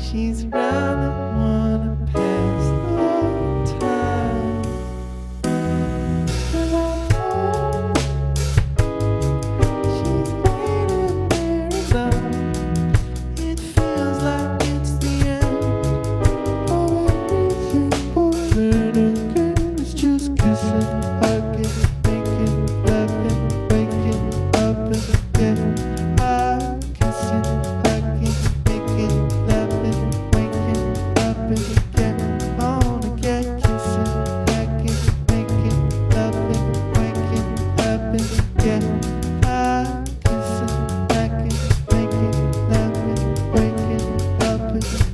She's round and wanna pass the time. She's waiting there alone. It feels like it's the end of everything for her. It's just kissing, hugging, making, loving, waking up again. Kissing, hugging, making, loving, waking up again. I wanna get kissing, hugging, making, loving, waking up again. Kissing, hugging, making, loving, waking up again.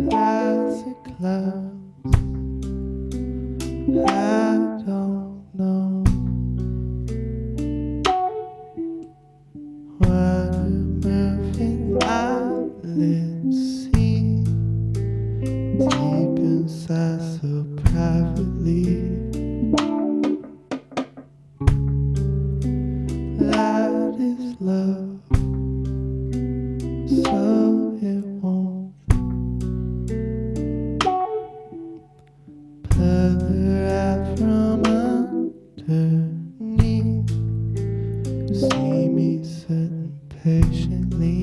As it close, I don't know what a moving eyelids see deep inside so privately. That is love, so it won't pull out from underneath. See me sitting patiently.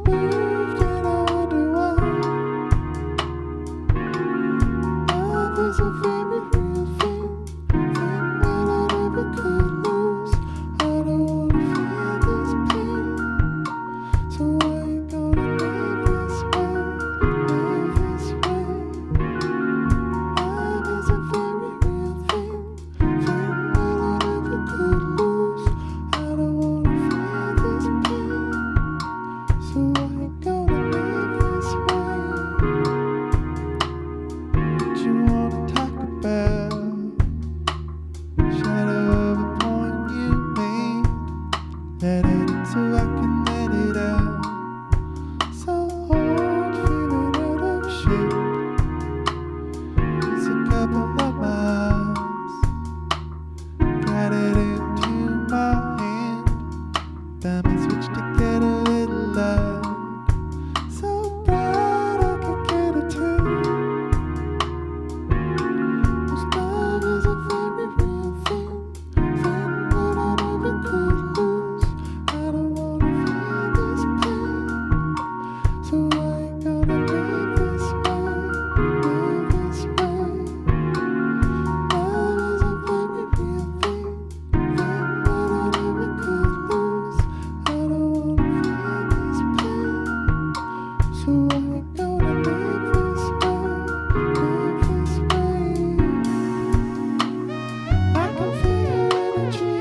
moved and I wonder why. Love is a very real thing that I never could lose. I don't wanna feel this pain, so I ain't gonna live this way, live this way. Love is a very real thing that I never could lose. I don't wanna feel this pain, so I ain't gonna live this way. What you wanna talk about? Shadow of a point you made. Let it in so I can let it out. So old, feeling out of shape. It's a couple of miles. Got it into my hand. Diamond switch to get a little light. So bright I could get a tune. 'Cause love is a very real thing that I never could lose. I don't wanna feel this pain, so I ain't gonna live this way, live this way. Love is a very real thing that I never could lose. I don't wanna feel this pain, so I ain't gonna live this way, live this way. I can feel your energy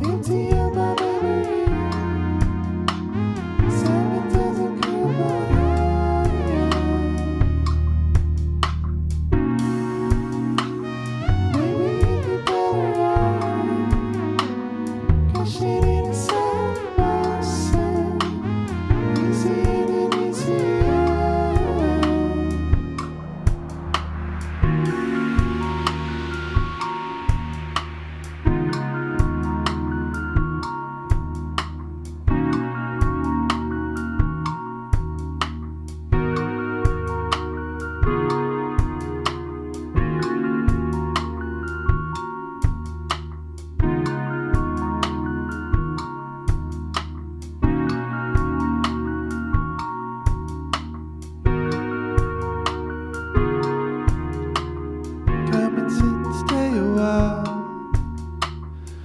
empty of my memory, so it doesn't come by. Maybe you'd be better off, 'cause she didn't save myself. Easier and easier. Come and sit and stay a while.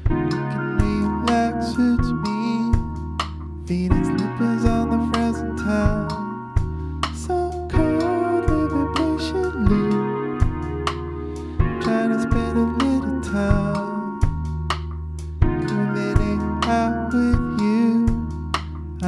You can relax, suits me. Feet and slippers on the frozen tile. So cold, living patiently. Trying to spend a little time cooling it out with you. I